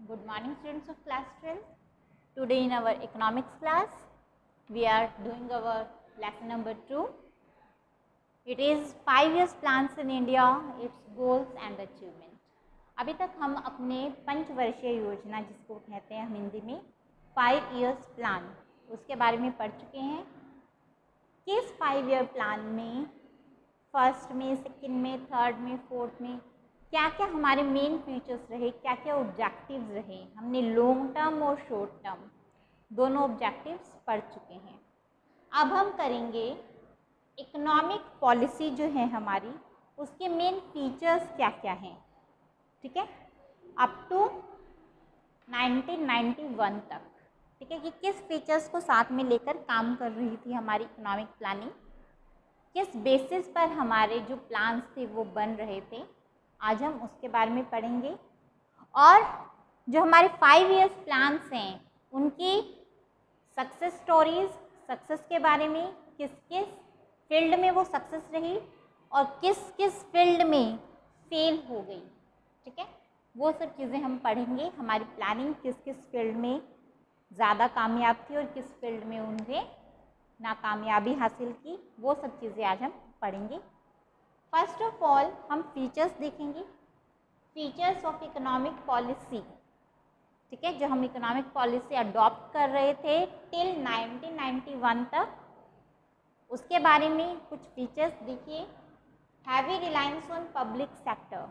Good morning, students of class 12. Today in our economics class, we are doing our lesson number 2. It is 5 years plans in India, its goals and achievement. अभी तक हम अपने पंचवर्षीय योजना जिसको कहते हैं हम हिंदी में 5 years प्लान उसके बारे में पढ़ चुके हैं कि इस 5 year प्लान में फर्स्ट में, सेकंड में, थर्ड में, फोर्थ में क्या क्या हमारे मेन फीचर्स रहे, क्या क्या ऑब्जेक्टिव्स रहे। हमने लॉन्ग टर्म और शॉर्ट टर्म दोनों ऑब्जेक्टिव्स पढ़ चुके हैं। अब हम करेंगे इकोनॉमिक पॉलिसी जो है हमारी, उसके मेन फीचर्स क्या क्या हैं। ठीक है, अप टू 1991 तक। ठीक है, कि किस फीचर्स को साथ में लेकर काम कर रही थी हमारी इकोनॉमिक प्लानिंग, किस बेसिस पर हमारे जो प्लान्स थे वो बन रहे थे, आज हम उसके बारे में पढ़ेंगे। और जो हमारे 5 years प्लान्स हैं उनकी सक्सेस स्टोरीज, सक्सेस के बारे में, किस किस फील्ड में वो सक्सेस रही और किस किस फील्ड में फेल हो गई। ठीक है, वो सब चीज़ें हम पढ़ेंगे। हमारी प्लानिंग किस किस फील्ड में ज़्यादा कामयाब थी और किस फील्ड में उन्हें नाकामयाबी हासिल की, वो सब चीज़ें आज हम पढ़ेंगे। फर्स्ट ऑफ ऑल हम फीचर्स देखेंगे, फीचर्स ऑफ इकोनॉमिक पॉलिसी। ठीक है, जो हम इकोनॉमिक पॉलिसी अडॉप्ट कर रहे थे टिल 1991 तक, उसके बारे में कुछ फीचर्स देखिए। Heavy reliance on public sector.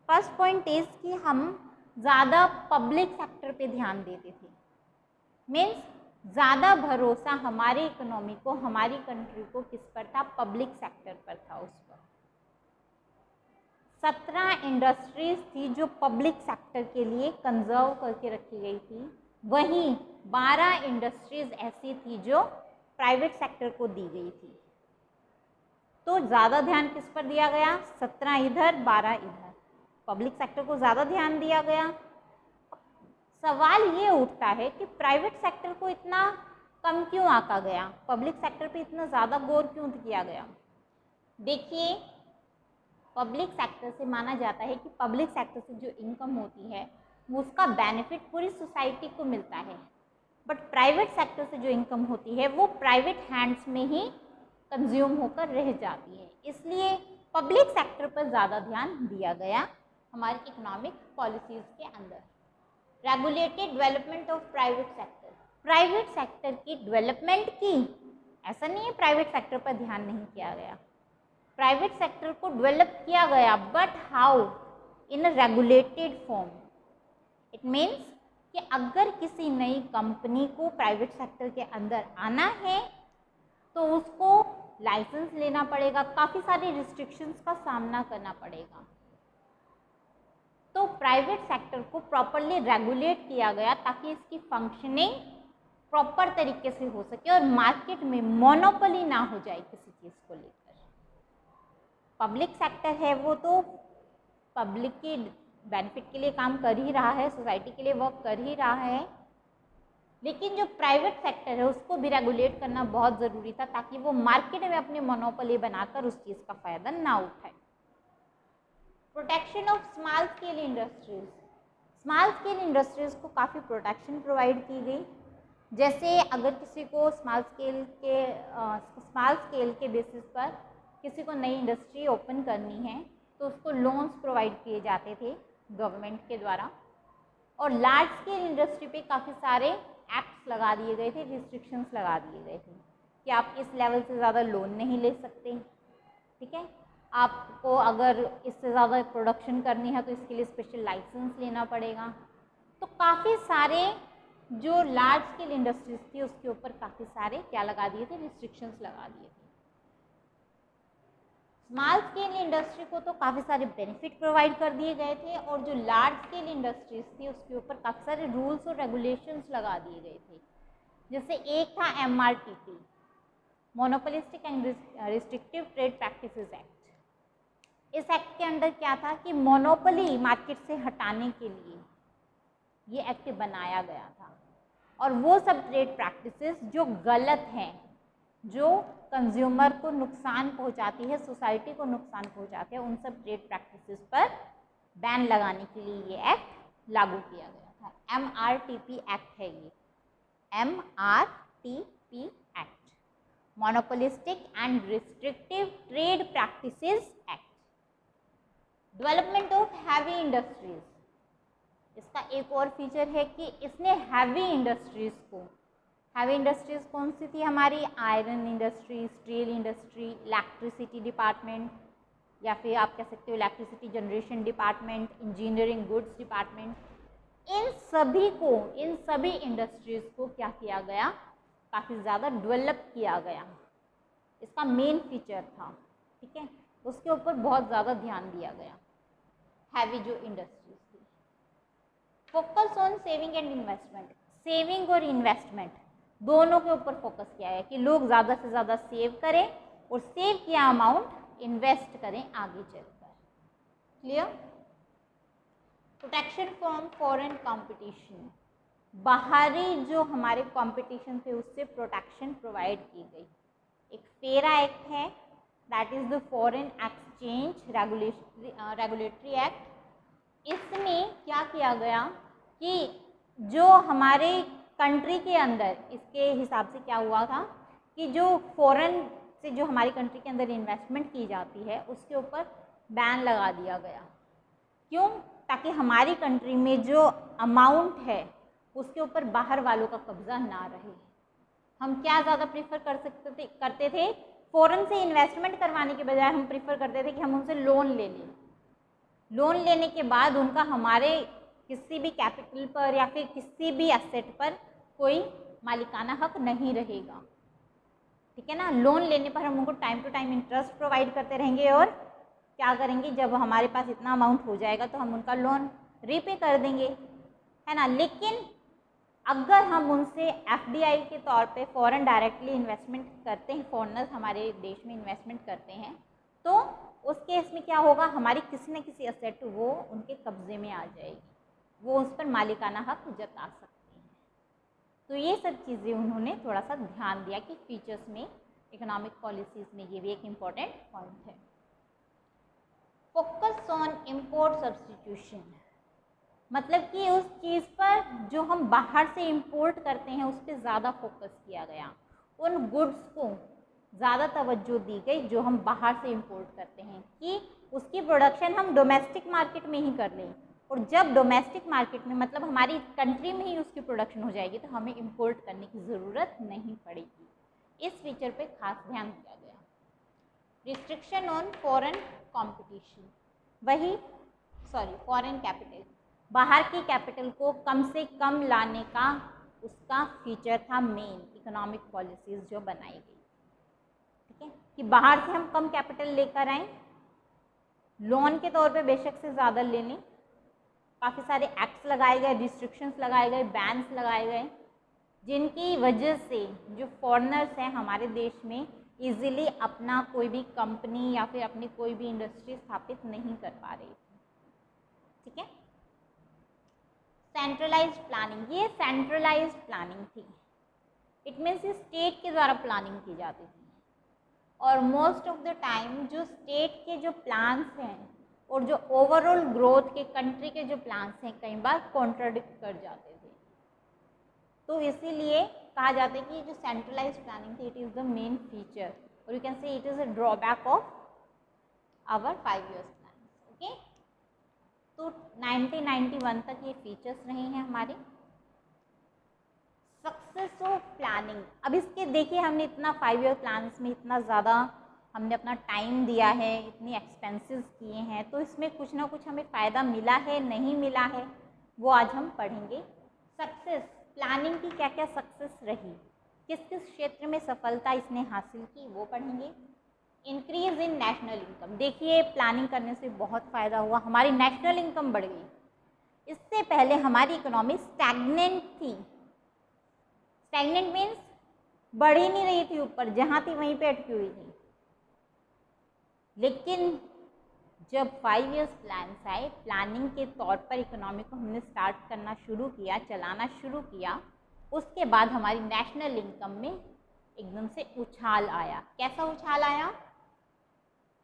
First point is कि हम ज़्यादा पब्लिक सेक्टर पे ध्यान देते थे। मीन्स ज़्यादा भरोसा हमारी इकोनॉमी को, हमारी कंट्री को किस पर था? पब्लिक सेक्टर पर था। उस पर 17 इंडस्ट्रीज थी जो पब्लिक सेक्टर के लिए कंजर्व करके रखी गई थी, वहीं 12 इंडस्ट्रीज ऐसी थी जो प्राइवेट सेक्टर को दी गई थी। तो ज़्यादा ध्यान किस पर दिया गया? 17 इधर, 12 इधर, पब्लिक सेक्टर को ज़्यादा ध्यान दिया गया। सवाल ये उठता है कि प्राइवेट सेक्टर को इतना कम क्यों आंका गया, पब्लिक सेक्टर पे इतना ज़्यादा गौर क्यों किया गया? देखिए, पब्लिक सेक्टर से माना जाता है कि पब्लिक सेक्टर से जो इनकम होती है वो उसका बेनिफिट पूरी सोसाइटी को मिलता है, बट प्राइवेट सेक्टर से जो इनकम होती है वो प्राइवेट हैंड्स में ही कंज्यूम होकर रह जाती है। इसलिए पब्लिक सेक्टर पर ज़्यादा ध्यान दिया गया हमारी इकोनॉमिक पॉलिसीज़ के अंदर। Regulated development of private sector. Private sector की डेवलपमेंट की, ऐसा नहीं है प्राइवेट सेक्टर पर ध्यान नहीं किया गया, प्राइवेट सेक्टर को डेवलप किया गया, but how? In a regulated form. It means कि अगर किसी नई कंपनी को प्राइवेट सेक्टर के अंदर आना है तो उसको लाइसेंस लेना पड़ेगा, काफ़ी सारी रिस्ट्रिक्शंस का सामना करना पड़ेगा। तो प्राइवेट सेक्टर को प्रॉपरली रेगुलेट किया गया ताकि इसकी फंक्शनिंग प्रॉपर तरीके से हो सके और मार्केट में मोनोपोली ना हो जाए किसी चीज़ को लेकर। पब्लिक सेक्टर है वो तो पब्लिक की बेनिफिट के लिए काम कर ही रहा है, सोसाइटी के लिए वर्क कर ही रहा है, लेकिन जो प्राइवेट सेक्टर है उसको भी रेगुलेट करना बहुत ज़रूरी था ताकि वो मार्केट में अपनी मोनोपोली बनाकर उस चीज़ का फ़ायदा ना उठाए। Protection of small scale industries. Small scale industries को काफ़ी प्रोटेक्शन प्रोवाइड की गई। जैसे अगर किसी को स्मॉल स्केल के बेसिस पर किसी को नई इंडस्ट्री ओपन करनी है तो उसको लोन्स प्रोवाइड किए जाते थे गवर्नमेंट के द्वारा। और लार्ज स्केल इंडस्ट्री पे काफ़ी सारे एक्ट्स लगा दिए गए थे, रिस्ट्रिक्शंस लगा दिए गए थे कि आप इस लेवल से ज़्यादा लोन नहीं ले सकते। ठीक है, आपको अगर इससे ज़्यादा प्रोडक्शन करनी है तो इसके लिए स्पेशल लाइसेंस लेना पड़ेगा। तो काफ़ी सारे जो लार्ज स्केल इंडस्ट्रीज थी उसके ऊपर काफ़ी सारे क्या लगा दिए थे? रिस्ट्रिक्शंस लगा दिए थे। स्मॉल स्केल इंडस्ट्री को तो काफ़ी सारे बेनिफिट प्रोवाइड कर दिए गए थे और जो लार्ज स्केल इंडस्ट्रीज थी उसके ऊपर काफ़ी सारे रूल्स और रेगुलेशंस लगा दिए गए थे। जैसे एक था MRTP, monopolistic and restrictive trade practices act. इस एक्ट के अंदर क्या था कि मोनोपोली मार्केट से हटाने के लिए ये एक्ट बनाया गया था और वो सब ट्रेड प्रैक्टिसेस जो गलत हैं, जो कंज्यूमर को नुकसान पहुंचाती है, सोसाइटी को नुकसान पहुंचाती है, उन सब ट्रेड प्रैक्टिसेस पर बैन लगाने के लिए ये एक्ट लागू किया गया था। MRTP एक्ट है ये, MRTP act, monopolistic and restrictive trade practices act. Development of heavy industries, इसका एक और फीचर है कि इसने हैवी इंडस्ट्रीज को, हैवी इंडस्ट्रीज कौन सी थी हमारी, iron industry, steel industry, electricity department, या फिर आप कह सकते हो electricity generation department, engineering goods department, इन सभी इंडस्ट्रीज को क्या किया गया, काफ़ी ज़्यादा डेवलप किया गया, इसका मेन फीचर था। ठीक है, उसके ऊपर बहुत ज़्यादा ध्यान दिया गया, हैवी जो इंडस्ट्रीज थी। Focus on saving and investment, saving और इन्वेस्टमेंट दोनों के ऊपर फोकस किया है कि लोग ज़्यादा से ज़्यादा सेव करें और सेव किया अमाउंट इन्वेस्ट करें आगे चलकर। Clear? Protection from foreign competition, बाहरी जो हमारे कंपटीशन थे उससे प्रोटेक्शन प्रोवाइड की गई। एक फेरा एक्ट है, that is the foreign exchange regulatory act. इसमें क्या किया गया कि जो हमारे कंट्री के अंदर, इसके हिसाब से क्या हुआ था कि जो फॉरेन से जो हमारी कंट्री के अंदर इन्वेस्टमेंट की जाती है उसके ऊपर बैन लगा दिया गया। क्यों? ताकि हमारी कंट्री में जो अमाउंट है उसके ऊपर बाहर वालों का कब्जा ना रहे। हम क्या ज़्यादा प्रीफर करते थे, फॉरेन से इन्वेस्टमेंट करवाने के बजाय हम प्रीफर करते थे कि हम उनसे लोन ले लें। लोन लेने के बाद उनका हमारे किसी भी कैपिटल पर या फिर किसी भी एसेट पर कोई मालिकाना हक नहीं रहेगा। ठीक है ना, लोन लेने पर हम उनको time to time interest provide करते रहेंगे और क्या करेंगे, जब हमारे पास इतना अमाउंट हो जाएगा तो हम उनका लोन रीपे कर देंगे, है ना। लेकिन अगर हम उनसे FDI के तौर पे फॉरेन डायरेक्टली इन्वेस्टमेंट करते हैं, फॉरेनर्स हमारे देश में इन्वेस्टमेंट करते हैं, तो उस केस में क्या होगा, हमारी किसी न किसी एसेट वो उनके कब्जे में आ जाएगी, वो उस पर मालिकाना हक जता सकते हैं। तो ये सब चीज़ें उन्होंने थोड़ा सा ध्यान दिया कि फीचर्स में, इकोनॉमिक पॉलिसीज़ में ये भी एक इम्पॉर्टेंट पॉइंट है। फोकस ऑन इम्पोर्ट सब्स्टिट्यूशन, मतलब कि उस चीज़ पर जो हम बाहर से इंपोर्ट करते हैं उस पर ज़्यादा फोकस किया गया, उन गुड्स को ज़्यादा तवज्जो दी गई जो हम बाहर से इंपोर्ट करते हैं, कि उसकी प्रोडक्शन हम डोमेस्टिक मार्केट में ही कर लें, और जब डोमेस्टिक मार्केट में मतलब हमारी कंट्री में ही उसकी प्रोडक्शन हो जाएगी तो हमें इंपोर्ट करने की ज़रूरत नहीं पड़ेगी। इस फीचर पे खास ध्यान दिया गया। Restriction on foreign competition, foreign capital, बाहर की कैपिटल को कम से कम लाने का उसका फीचर था मेन, इकोनॉमिक पॉलिसीज़ जो बनाई गई। ठीक है, कि बाहर से हम कम कैपिटल लेकर आएँ, लोन के तौर पे बेशक से ज़्यादा ले लें, काफ़ी सारे एक्ट्स लगाए गए, रिस्ट्रिक्शंस लगाए गए, बैन्स लगाए गए, जिनकी वजह से जो फॉरेनर्स हैं हमारे देश में इजीली अपना कोई भी कंपनी या फिर अपनी कोई भी इंडस्ट्री स्थापित नहीं कर पा रही थी। ठीक है, सेंट्रलाइज्ड प्लानिंग, ये सेंट्रलाइज्ड प्लानिंग थी, इट मीन्स स्टेट के द्वारा प्लानिंग की जाती थी, और मोस्ट ऑफ द टाइम जो स्टेट के जो प्लान्स हैं और जो ओवरऑल ग्रोथ के कंट्री के जो प्लान्स हैं कई बार कॉन्ट्राडिक्ट कर जाते थे। तो इसीलिए कहा जाता है कि जो सेंट्रलाइज्ड प्लानिंग थी, it is the main feature, और you can say it is a drawback of our 5 years plan. Okay, तो 1991 तक ये फीचर्स रहे हैं हमारे। सक्सेस ऑफ प्लानिंग, अब इसके देखिए हमने इतना 5 year प्लान्स में इतना ज़्यादा हमने अपना टाइम दिया है, इतनी एक्सपेंसेस किए हैं, तो इसमें कुछ ना कुछ हमें फ़ायदा मिला है, नहीं मिला है, वो आज हम पढ़ेंगे। सक्सेस, प्लानिंग की क्या क्या सक्सेस रही, किस किस क्षेत्र में सफलता इसने हासिल की, वो पढ़ेंगे। इंक्रीज़ इन नेशनल इनकम, देखिए प्लानिंग करने से बहुत फ़ायदा हुआ, हमारी नेशनल इनकम बढ़ गई। इससे पहले हमारी इकोनॉमी स्टैग्नेंट थी, स्टैग्नेंट मीन्स बढ़ ही नहीं रही थी, ऊपर जहाँ थी वहीं पे अटकी हुई थी। लेकिन जब 5 years प्लान्स आए, प्लानिंग के तौर पर इकोनॉमी को हमने स्टार्ट करना शुरू किया, चलाना शुरू किया, उसके बाद हमारी नेशनल इनकम में एकदम से उछाल आया। कैसा उछाल आया?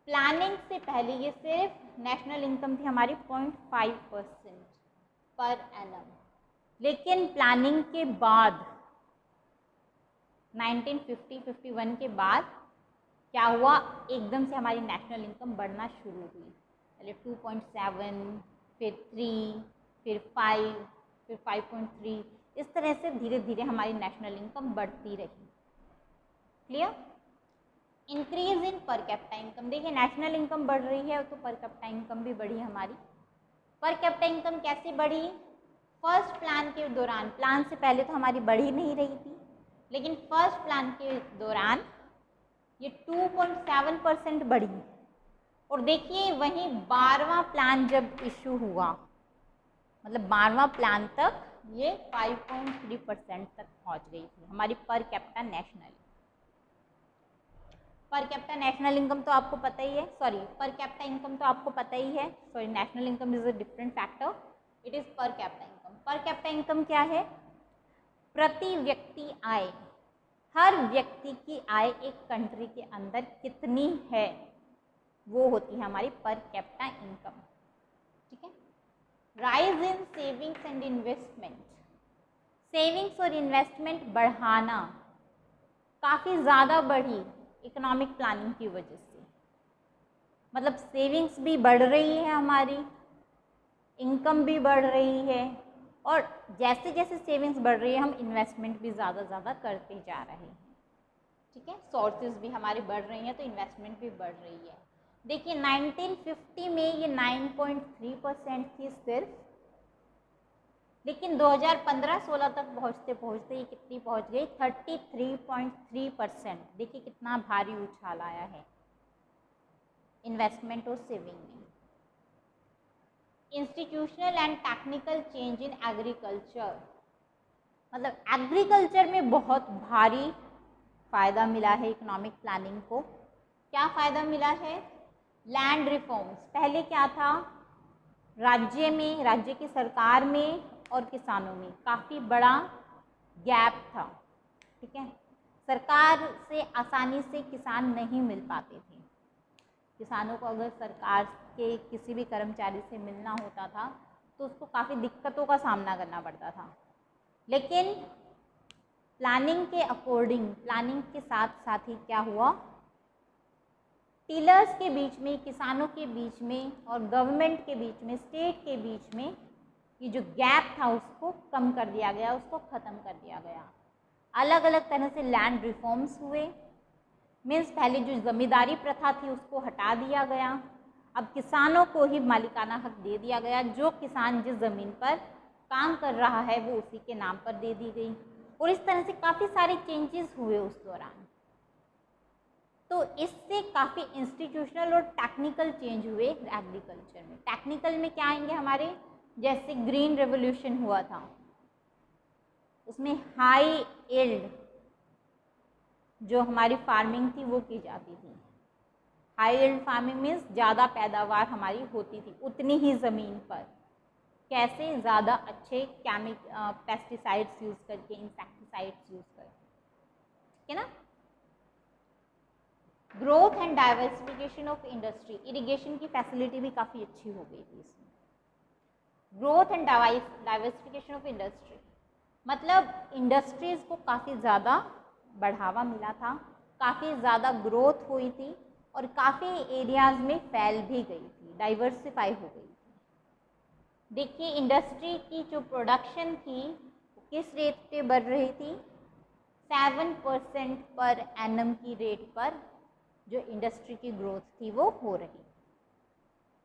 प्लानिंग से पहले ये सिर्फ नेशनल इनकम थी हमारी 0.5% पर एनम, लेकिन प्लानिंग के बाद 1950-51 के बाद क्या हुआ, एकदम से हमारी नेशनल इनकम बढ़ना शुरू हुई। पहले 2.7, फिर 3, फिर 5, फिर 5.3, इस तरह से धीरे धीरे हमारी नेशनल इनकम बढ़ती रही। Clear? Increase in per capita income, देखिए नेशनल इनकम बढ़ रही है तो पर कैपिटा इनकम भी बढ़ी हमारी। पर कैपिटा इनकम कैसे बढ़ी? फर्स्ट प्लान के दौरान, प्लान से पहले तो हमारी बढ़ ही नहीं रही थी, लेकिन फर्स्ट प्लान के दौरान ये 2.7% बढ़ी। और देखिए वहीं 12वां प्लान जब इशू हुआ, मतलब 12वां प्लान तक ये 5.3% तक पहुंच गई थी हमारी per capita national. Per capita national income तो आपको पता ही है, सॉरी पर कैपिटा इनकम तो आपको पता ही है, sorry national income is a different factor, it is per capita income. Per capita income क्या है? प्रति व्यक्ति आय, हर व्यक्ति की आय एक कंट्री के अंदर कितनी है वो होती है हमारी पर कैपिटा इनकम। ठीक है? Rise in savings and investment, savings और इन्वेस्टमेंट बढ़ाना काफ़ी ज़्यादा बढ़ी इकोनॉमिक प्लानिंग की वजह से। मतलब सेविंग्स भी बढ़ रही है हमारी, इनकम भी बढ़ रही है, और जैसे जैसे सेविंग्स बढ़ रही है हम इन्वेस्टमेंट भी ज़्यादा करते जा रहे हैं। ठीक है? सोर्सेज भी हमारी बढ़ रही हैं तो इन्वेस्टमेंट भी बढ़ रही है। देखिए 1950 में ये 9.3% थी सिर्फ, लेकिन 2015-16 तक पहुँचते पहुँचते ये कितनी पहुँच गई? 33.3%। देखिए कितना भारी उछाल आया है इन्वेस्टमेंट और सेविंग में। Institutional and technical change in agriculture, मतलब एग्रीकल्चर में बहुत भारी फ़ायदा मिला है इकोनॉमिक प्लानिंग को। क्या फ़ायदा मिला है? Land reforms. पहले क्या था, राज्य में, राज्य की सरकार में और किसानों में काफ़ी बड़ा गैप था। ठीक है? सरकार से आसानी से किसान नहीं मिल पाते थे। किसानों को अगर सरकार के किसी भी कर्मचारी से मिलना होता था तो उसको काफ़ी दिक्कतों का सामना करना पड़ता था। लेकिन प्लानिंग के अकॉर्डिंग, प्लानिंग के साथ साथ ही क्या हुआ, टीलर्स के बीच में, किसानों के बीच में और गवर्नमेंट के बीच में, स्टेट के बीच में ये जो गैप था उसको कम कर दिया गया, उसको ख़त्म कर दिया गया। अलग अलग तरह से लैंड रिफॉर्म्स हुए। मीन्स पहले जो ज़मींदारी प्रथा थी उसको हटा दिया गया, अब किसानों को ही मालिकाना हक दे दिया गया। जो किसान जिस ज़मीन पर काम कर रहा है वो उसी के नाम पर दे दी गई। और इस तरह से काफ़ी सारे चेंजेस हुए उस दौरान। तो इससे काफ़ी इंस्टीट्यूशनल और टेक्निकल चेंज हुए एग्रीकल्चर में। टेक्निकल में क्या आएंगे हमारे, जैसे ग्रीन रेवोल्यूशन हुआ था, उसमें हाई यील्ड जो हमारी फार्मिंग थी वो की जाती थी। हाई यील्ड फार्मिंग मीन्स ज़्यादा पैदावार हमारी होती थी उतनी ही ज़मीन पर। कैसे? ज़्यादा अच्छे पेस्टिसाइड्स यूज़ करके, इंसेक्टिसाइड्स यूज़ करके। ठीक है ना? Growth and diversification of industry, irrigation की फैसिलिटी भी काफ़ी अच्छी हो गई थी इसमें। Growth and diversification of industry मतलब इंडस्ट्रीज़ को काफ़ी ज़्यादा बढ़ावा मिला था, काफ़ी ज़्यादा ग्रोथ हुई थी और काफ़ी एरियाज़ में फैल भी गई थी, डाइवर्सिफाई हो गई थी। देखिए इंडस्ट्री की जो प्रोडक्शन थी किस रेट पे बढ़ रही थी? 7% पर एनम की रेट पर जो इंडस्ट्री की ग्रोथ थी वो हो रही।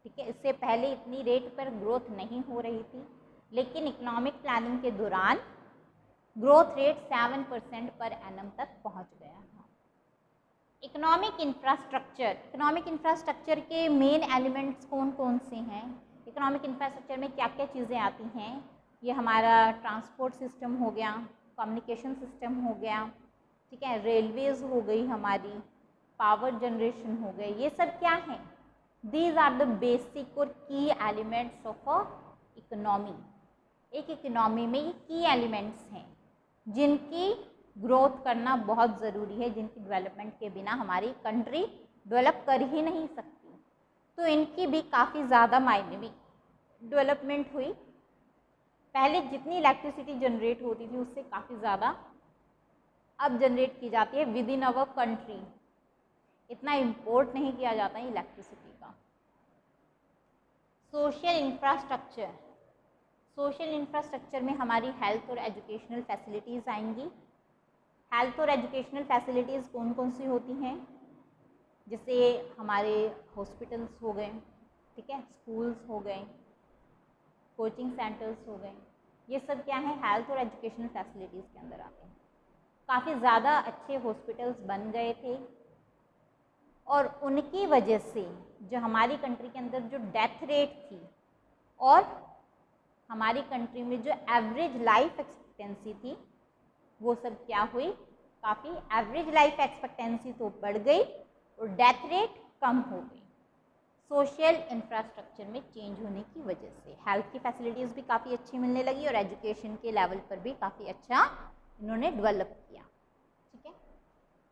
ठीक है? इससे पहले इतनी रेट पर ग्रोथ नहीं हो रही थी, लेकिन इकोनॉमिक प्लानिंग के दौरान ग्रोथ रेट 7% पर एनम तक पहुंच गया था। इकोनॉमिक इंफ्रास्ट्रक्चर, इकोनॉमिक इंफ्रास्ट्रक्चर के मेन एलिमेंट्स कौन कौन से हैं? इकोनॉमिक इंफ्रास्ट्रक्चर में क्या क्या चीज़ें आती हैं? ये हमारा ट्रांसपोर्ट सिस्टम हो गया, कम्युनिकेशन सिस्टम हो गया, ठीक है, रेलवेज़ हो गई हमारी, पावर जनरेशन हो गए, ये सब क्या हैं? दीज आर द बेसिक और की एलिमेंट्स ऑफ अ इकोनॉमी। एक इकोनॉमी में ये की एलिमेंट्स हैं जिनकी ग्रोथ करना बहुत ज़रूरी है, जिनकी डेवलपमेंट के बिना हमारी कंट्री डेवलप कर ही नहीं सकती। तो इनकी भी काफ़ी ज़्यादा मायने में डेवलपमेंट हुई। पहले जितनी इलेक्ट्रिसिटी जनरेट होती थी उससे काफ़ी ज़्यादा अब जनरेट की जाती है विद इन अवर कंट्री। इतना इम्पोर्ट नहीं किया जाता है इलेक्ट्रिसिटी का। सोशल इंफ्रास्ट्रक्चर, सोशल इंफ्रास्ट्रक्चर में हमारी हेल्थ और एजुकेशनल फैसिलिटीज़ आएंगी। हेल्थ और एजुकेशनल फैसिलिटीज़ कौन कौन सी होती हैं? जैसे हमारे हॉस्पिटल्स हो गए, ठीक है, स्कूल्स हो गए, कोचिंग सेंटर्स हो गए, ये सब क्या है, हेल्थ और एजुकेशनल फैसिलिटीज़ के अंदर आते हैं। काफ़ी ज़्यादा अच्छे हॉस्पिटल्स बन गए थे और उनकी वजह से जो हमारी कंट्री के अंदर जो डेथ रेट थी और हमारी कंट्री में जो एवरेज लाइफ एक्सपेक्टेंसी थी वो सब क्या हुई, काफ़ी एवरेज लाइफ एक्सपेक्टेंसी तो बढ़ गई और डेथ रेट कम हो गई। सोशल इंफ्रास्ट्रक्चर में चेंज होने की वजह से हेल्थ की फैसिलिटीज़ भी काफ़ी अच्छी मिलने लगी और एजुकेशन के लेवल पर भी काफ़ी अच्छा इन्होंने डेवलप किया, ठीक है।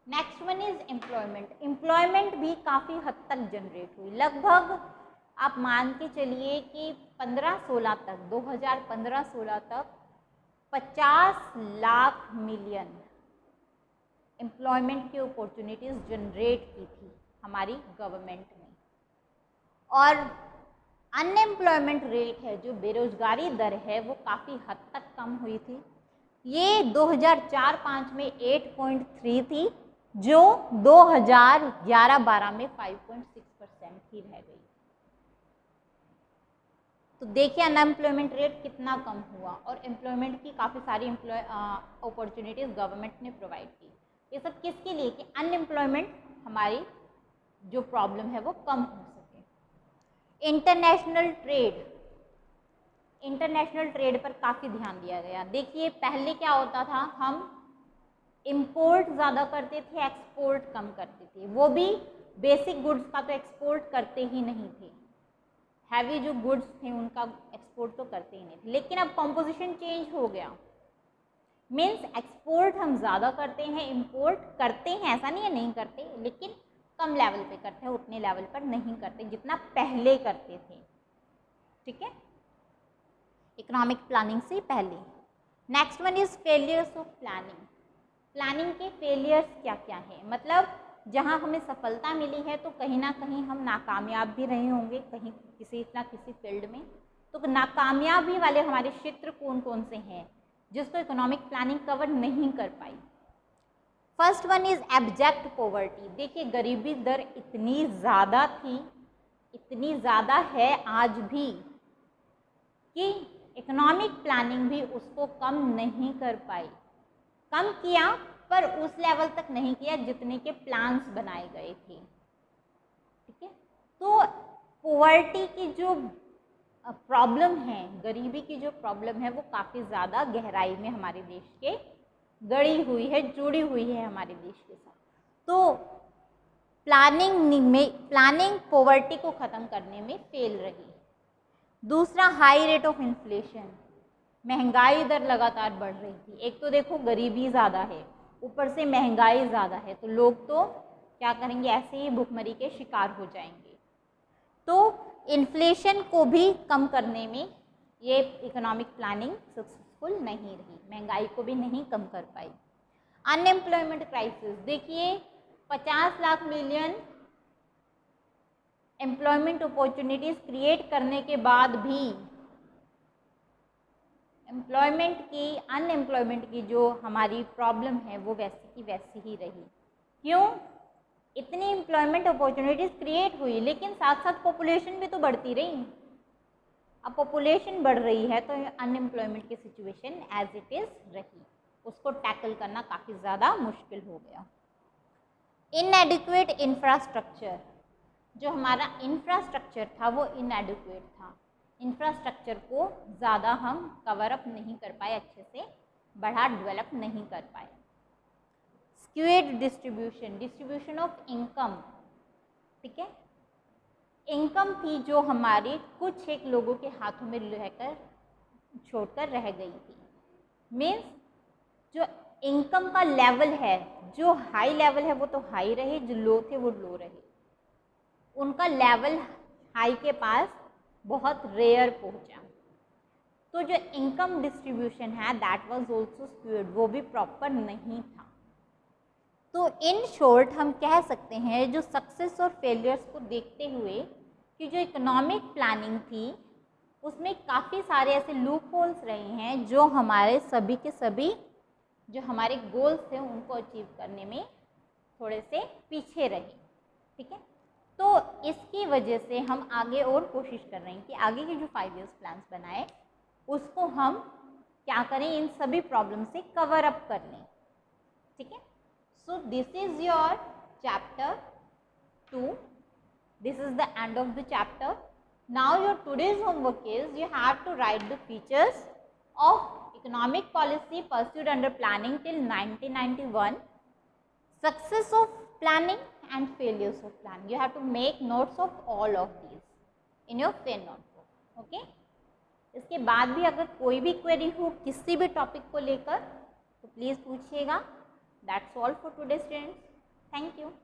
Next one is employment. Employment भी काफ़ी हद तक जनरेट हुई। लगभग आप मान के चलिए कि 15-16 तक, 2015-16 तक 50 लाख मिलियन एम्प्लॉयमेंट की अपॉर्चुनिटीज़ जनरेट की थी हमारी गवर्नमेंट ने। और अनएम्प्लॉयमेंट रेट है, जो बेरोजगारी दर है, वो काफ़ी हद तक कम हुई थी। ये 2004-05 में 8.3 थी, जो 2011-12 में 5.6% ही रह गई। तो देखिए अनएम्प्लॉयमेंट रेट कितना कम हुआ और एम्प्लॉयमेंट की काफ़ी सारी अपॉर्चुनिटीज़ गवर्नमेंट ने प्रोवाइड की। ये सब किसके लिए? कि अनएम्प्लॉयमेंट हमारी जो प्रॉब्लम है वो कम हो सके। इंटरनेशनल ट्रेड, इंटरनेशनल ट्रेड पर काफ़ी ध्यान दिया गया। देखिए पहले क्या होता था, हम इंपोर्ट ज़्यादा करते थे, एक्सपोर्ट कम करते थे। वो भी बेसिक गुड्स का तो एक्सपोर्ट करते ही नहीं थे, हैवी जो गुड्स थे उनका एक्सपोर्ट तो करते ही नहीं थे। लेकिन अब कॉम्पोजिशन चेंज हो गया, मीन्स एक्सपोर्ट हम ज़्यादा करते हैं, इंपोर्ट करते हैं, ऐसा नहीं है नहीं करते, लेकिन कम लेवल पे करते हैं, उतने लेवल पर नहीं करते जितना पहले करते थे, ठीक है, इकोनॉमिक प्लानिंग से पहले। Next one is failures of planning. Planning के फेलियर्स क्या क्या हैं? मतलब जहाँ हमें सफलता मिली है तो कहीं ना कहीं हम नाकामयाब भी रहे होंगे कहीं किसी ना किसी फील्ड में। तो नाकामयाबी वाले हमारे क्षेत्र कौन कौन से हैं जिसको इकोनॉमिक प्लानिंग कवर नहीं कर पाई? First one is abject poverty. देखिए गरीबी दर इतनी ज़्यादा थी, इतनी ज़्यादा है आज भी, कि इकोनॉमिक प्लानिंग भी उसको कम नहीं कर पाई। कम किया पर उस लेवल तक नहीं किया जितने के प्लान्स बनाए गए थे, ठीक है। तो पॉवर्टी की जो प्रॉब्लम है, गरीबी की जो प्रॉब्लम है, वो काफ़ी ज़्यादा गहराई में हमारे देश के गड़ी हुई है, जुड़ी हुई है हमारे देश के साथ। तो प्लानिंग पॉवर्टी को ख़त्म करने में फेल रही। दूसरा हाई रेट ऑफ इन्फ्लेशन, महंगाई दर लगातार बढ़ रही थी। एक तो देखो गरीबी ज़्यादा है, ऊपर से महंगाई ज़्यादा है, तो लोग तो क्या करेंगे, ऐसे ही भुखमरी के शिकार हो जाएंगे। तो इन्फ्लेशन को भी कम करने में ये इकोनॉमिक प्लानिंग सक्सेसफुल नहीं रही, महंगाई को भी नहीं कम कर पाई। अनएम्प्लॉयमेंट क्राइसिस, देखिए 50 lakh million employment opportunities create करने के बाद भी अनएम्प्लॉयमेंट की जो हमारी प्रॉब्लम है वो वैसी की वैसी ही रही। क्यों? इतनी एम्प्लॉयमेंट अपॉर्चुनिटीज़ क्रिएट हुई लेकिन साथ साथ पॉपुलेशन भी तो बढ़ती रही। अब पॉपुलेशन बढ़ रही है तो अनएम्प्लॉयमेंट की सिचुएशन एज इट इज़ रही, उसको टैकल करना काफ़ी ज़्यादा मुश्किल हो गया। इनएडिक्वेट इंफ्रास्ट्रक्चर, जो हमारा इंफ्रास्ट्रक्चर था वो इनएडिक्वेट था। इंफ्रास्ट्रक्चर को ज़्यादा हम कवर अप नहीं कर पाए, अच्छे से बढ़ा डेवलप नहीं कर पाए। स्क्यूड डिस्ट्रीब्यूशन ऑफ इनकम, ठीक है, इनकम थी जो हमारे कुछ एक लोगों के हाथों में रहकर छोड़कर रह गई थी। मीन्स जो इनकम का लेवल है, जो हाई लेवल है वो तो हाई रहे, जो लो थे वो लो रहे, उनका लेवल हाई के पास बहुत रेयर पहुंचा। तो जो इनकम डिस्ट्रीब्यूशन है दैट वाज आल्सो स्क्यूड, वो भी प्रॉपर नहीं था। तो इन शॉर्ट हम कह सकते हैं जो सक्सेस और फेलियर्स को देखते हुए कि जो इकोनॉमिक प्लानिंग थी उसमें काफ़ी सारे ऐसे लूप होल्स रहे हैं जो हमारे सभी के सभी जो हमारे गोल्स थे उनको अचीव करने में थोड़े से पीछे रहे। ठीक है, तो इसकी वजह से हम आगे और कोशिश कर रहे हैं कि आगे के जो 5 ईयर्स प्लान्स बनाए उसको हम क्या करें, इन सभी प्रॉब्लम से कवर अप कर लें। ठीक है, so this is your chapter 2, this is the end of the chapter. Now your today's homework is you have to write the features of economic policy pursued under planning till 1991, success of planning and failures of planning. You have to make notes of all of these in your pen notebook. Okay? इसके बाद भी अगर कोई भी query हो किसी भी topic को लेकर तो प्लीज़ पूछिएगा। That's all for today students. Thank you.